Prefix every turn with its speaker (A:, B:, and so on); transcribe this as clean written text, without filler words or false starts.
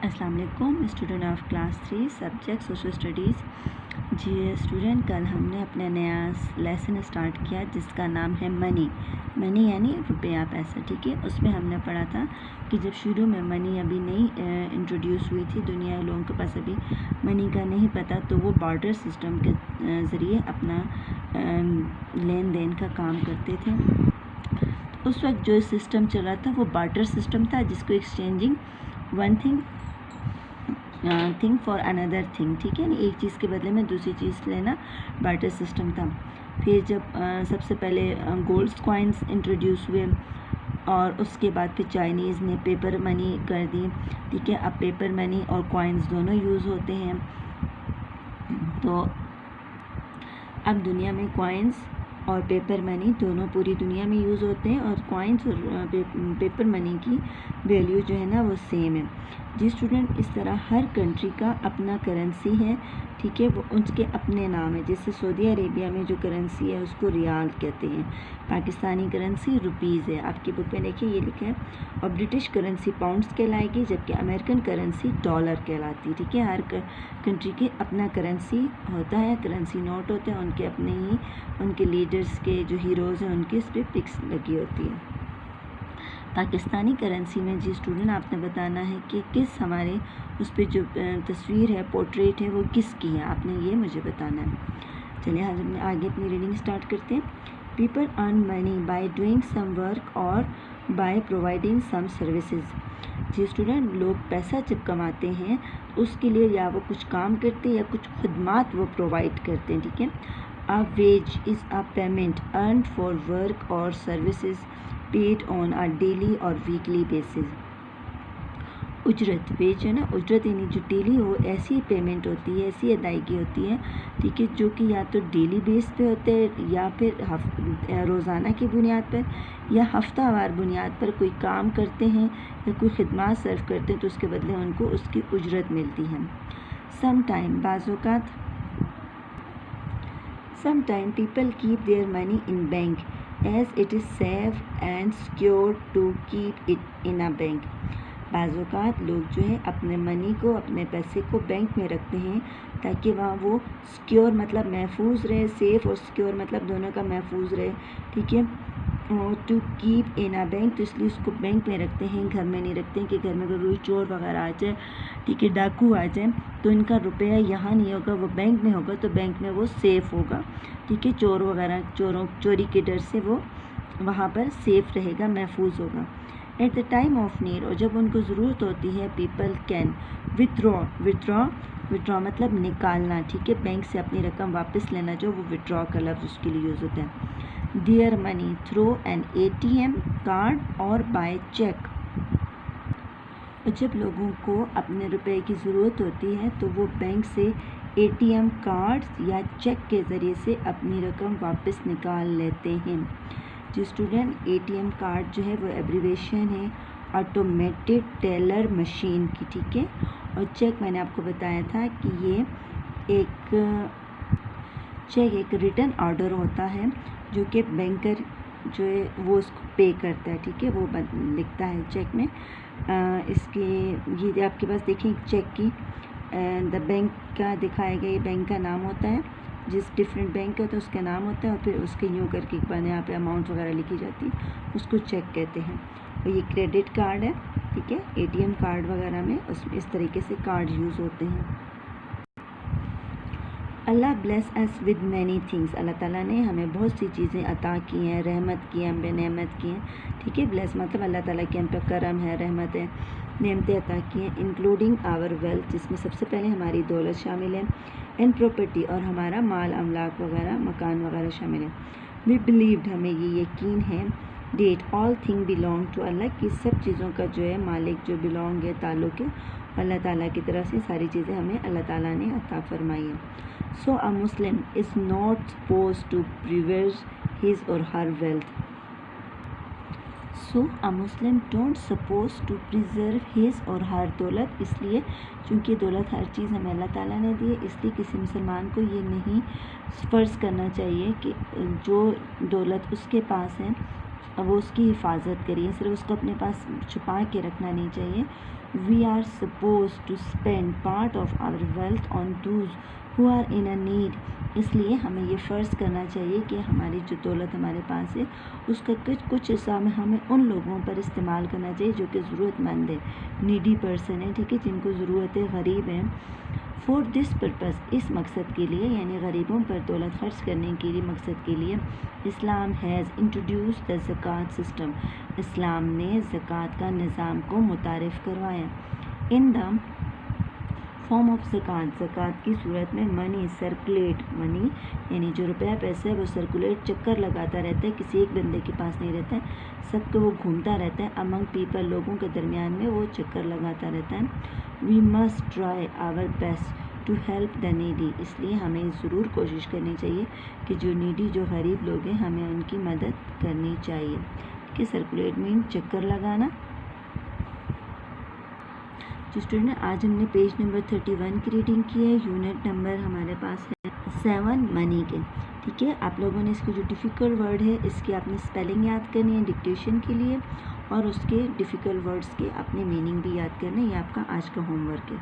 A: السلام علیکم student of class 3 subject social studies. جی اسٹوڈنٹ، کل ہم نے اپنا نیا لیسن اسٹارٹ کیا جس کا نام ہے منی یعنی روپیہ پیسہ، ٹھیک ہے۔ اس میں ہم نے پڑھا تھا کہ جب شروع میں منی ابھی نہیں انٹروڈیوس ہوئی تھی، دنیا کے لوگوں کے پاس ابھی منی کا نہیں پتہ، تو وہ بارٹر سسٹم کے ذریعے اپنا لین دین کا کام کرتے تھے۔ اس وقت جو سسٹم چل رہا تھا وہ بارٹر سسٹم تھا، جس کو exchanging one thing for another thing, ٹھیک ہے، ایک چیز کے بدلے میں دوسری چیز لینا بارٹر سسٹم تھا۔ پھر جب سب سے پہلے گولڈ کوائنز انٹروڈیوس ہوئے اور اس کے بعد پھر چائنیز نے پیپر منی کر دی، ٹھیک ہے۔ اب پیپر منی اور کوائنز دونوں یوز ہوتے ہیں، تو اب دنیا میں کوائنز اور پیپر منی دونوں پوری دنیا میں یوز ہوتے ہیں، اور کوائنز اور پیپر منی کی ویلیو جو ہے نا وہ سیم ہے۔ جی اسٹوڈنٹ، اس طرح ہر کنٹری کا اپنا کرنسی ہے، ٹھیک ہے، وہ ان کے اپنے نام ہے۔ جیسے سعودی عربیہ میں جو کرنسی ہے اس کو ریال کہتے ہیں، پاکستانی کرنسی روپیز ہے، آپ کی بک میں دیکھیں یہ لکھا ہے، اور برٹش کرنسی پاؤنڈز کہلائے گی، جبکہ امریکن کرنسی ڈالر کہلاتی ہے، ٹھیک ہے۔ ہر کنٹری کے اپنا کرنسی ہوتا ہے، کرنسی نوٹ ہوتے ہیں، ان کے اپنے ہی ان کے لیڈرز کے جو ہیروز ہیں ان کی اس پہ پکس لگی ہوتی ہے۔ پاکستانی کرنسی میں جی اسٹوڈنٹ آپ نے بتانا ہے کہ کس ہمارے اس پہ جو تصویر ہے، پورٹریٹ ہے، وہ کس کی ہے، آپ نے یہ مجھے بتانا ہے۔ چلیے ہم آگے اپنی ریڈنگ سٹارٹ کرتے ہیں۔ People earn money by doing some work اور بائی پرووائڈنگ سم سروسز۔ جی اسٹوڈنٹ، لوگ پیسہ جب کماتے ہیں اس کے لیے یا وہ کچھ کام کرتے ہیں یا کچھ خدمات وہ پرووائڈ کرتے ہیں، ٹھیک ہے۔ A wage is a payment earned for work or services paid on a daily or weekly basis۔ اجرت، ویج ہے نا، اجرت یعنی جو ڈیلی ہو ایسی پیمنٹ ہوتی ہے، ایسی ادائیگی ہوتی ہے، ٹھیک ہے، جو کہ یا تو ڈیلی بیس پہ ہوتے ہیں یا پھر روزانہ کی بنیاد پر یا ہفتہ وار بنیاد پر کوئی کام کرتے ہیں یا کوئی خدمات صرف کرتے ہیں تو اس کے بدلے ان کو اس کی اجرت ملتی ہے۔ Some time people keep their money in bank as it is safe and secure to keep it in a bank۔ بعض اوقات لوگ جو ہے اپنے منی کو، اپنے پیسے کو بینک میں رکھتے ہیں تاکہ وہاں وہ سیکیور مطلب محفوظ رہے، سیف اور سیکیور مطلب دونوں کا محفوظ رہے، ٹھیک ہے۔ To keep in a bank, تو اس لیے اس کو بینک میں رکھتے ہیں، گھر میں نہیں رکھتے ہیں کہ گھر میں اگر کوئی چور وغیرہ آ جائے، ٹھیک ہے، ڈاکو آ جائیں تو ان کا روپیہ یہاں نہیں ہوگا، وہ بینک میں ہوگا، تو بینک میں وہ سیف ہوگا، ٹھیک ہے، چور وغیرہ چوری کے ڈر سے وہ وہاں پر سیف رہے گا، محفوظ ہوگا۔ At the time of need, اور جب ان کو ضرورت ہوتی ہے، پیپل کین withdraw مطلب نکالنا، ٹھیک ہے، بینک سے اپنی رقم واپس لینا، جو وہ withdraw کا لفظ اس کے لیے یوز ہوتا ہے۔ Their money through an ATM card اور بائی چیک، اور جب لوگوں کو اپنے روپے کی ضرورت ہوتی ہے تو وہ بینک سے ATM کارڈ یا چیک کے ذریعے سے اپنی رقم واپس نکال لیتے ہیں۔ جو اسٹوڈنٹ ATM کارڈ جو ہے وہ ایبریویشن ہے آٹومیٹڈ ٹیلر مشین کی، ٹھیک ہے، اور چیک میں نے آپ کو بتایا تھا کہ یہ ایک ریٹن آرڈر ہوتا ہے جو کہ بینکر جو ہے وہ اس کو پے کرتا ہے، ٹھیک ہے، وہ لکھتا ہے چیک میں۔ اس کی یہ آپ کے پاس دیکھیں چیک کی دا بینک کا دکھائے گا، یہ بینک کا نام ہوتا ہے، جس ڈفرینٹ بینک کا ہوتا ہے اس کا نام ہوتا ہے، اور پھر اس کے یوں کر کے ایک بار یہاں پہ اماؤنٹ وغیرہ لکھی جاتی ہے، اس کو چیک کہتے ہیں۔ اور یہ کریڈٹ کارڈ ہے، ٹھیک ہے، ATM کارڈ وغیرہ میں اس طریقے سے کارڈ یوز ہوتے ہیں۔ اللہ bless us with many things, اللہ تعالیٰ نے ہمیں بہت سی چیزیں عطا کی ہیں، رحمت کی ہیں، ہم پہ نعمت کی ہیں، ٹھیک ہے، بلیس مطلب اللہ تعالیٰ کی ہم پہ کرم ہے، رحمت ہے، نعمتیں عطا کی ہیں، انکلوڈنگ آور ویلتھ، جس میں سب سے پہلے ہماری دولت شامل ہے، اینڈ پراپرٹی، اور ہمارا مال املاک وغیرہ مکان وغیرہ شامل ہے۔ وی بلیوڈ، ہمیں یہ یقین ہے، that all thing belong to اللہ، کی سب چیزوں کا جو ہے مالک جو بلانگ ہے، تعلق ہے اللہ تعالیٰ کی طرف سے، ساری چیزیں ہمیں اللہ تعالیٰ نے عطا فرمائی ہیں۔ So a Muslim is not supposed to preserve his or her wealth. So a Muslim don't supposed to preserve his or her دولت، اس لیے چونکہ دولت ہر چیز ہمیں اللہ تعالیٰ نے دی ہے، اس لیے کسی مسلمان کو یہ نہیں فرض کرنا چاہیے کہ جو دولت اس کے پاس ہے وہ اس کی حفاظت کریے، صرف اس کو اپنے پاس چھپا کے رکھنا نہیں چاہیے، We are supposed to spend part of our wealth on those who are in a need. اس لیے ہمیں یہ فرض کرنا چاہیے کہ ہماری جو دولت ہمارے پاس ہے اس کا کچھ حصہ میں ہمیں ان لوگوں پر استعمال کرنا چاہیے جو کہ ضرورت مند ہے، نیڈی پرسن ہے، ٹھیک ہے، جن کو ضرورت ہے، غریب ہیں. فور دس پرپز، اس مقصد کے لیے یعنی غریبوں پر دولت خرچ کرنے کے لیے مقصد کے لیے اسلام ہیز انٹروڈیوس دا زکوٰۃ سسٹم. اسلام نے زکوٰۃ کا نظام کو متعارف کروایا. ان دا فارم آف زکوٰۃ، زکوٰۃ کی صورت میں منی سرکولیٹ، منی یعنی جو روپیہ پیسہ ہے وہ سرکولیٹ چکر لگاتا رہتا ہے، کسی ایک بندے کے پاس نہیں رہتا ہے، سب کو وہ گھومتا رہتا ہے، امنگ پیپل، لوگوں کے درمیان میں وہ چکر لگاتا رہتا ہے. We must try our best to help the needy. اس لیے ہمیں ضرور کوشش کرنی چاہیے کہ جو نیڈی، جو غریب لوگ ہیں، ہمیں ان کی مدد کرنی چاہیے. کہ سرکولیٹ مین چکر لگانا. جو اسٹوڈنٹ آج ہم نے پیج نمبر 31 کی ریڈنگ کی ہے، یونٹ نمبر ہمارے پاس ہے 7 منی کے. ٹھیک ہے، آپ لوگوں نے اس کے جو ڈیفیکلٹ ورڈ ہے اس کی آپ نے اسپیلنگ یاد کرنی ہے ڈکٹیشن کے لیے، اور اس کے ڈیفیکلٹ ورڈس کے اپنے میننگ بھی یاد کرنے. یہ آپ کا آج کا ہوم ورک ہے.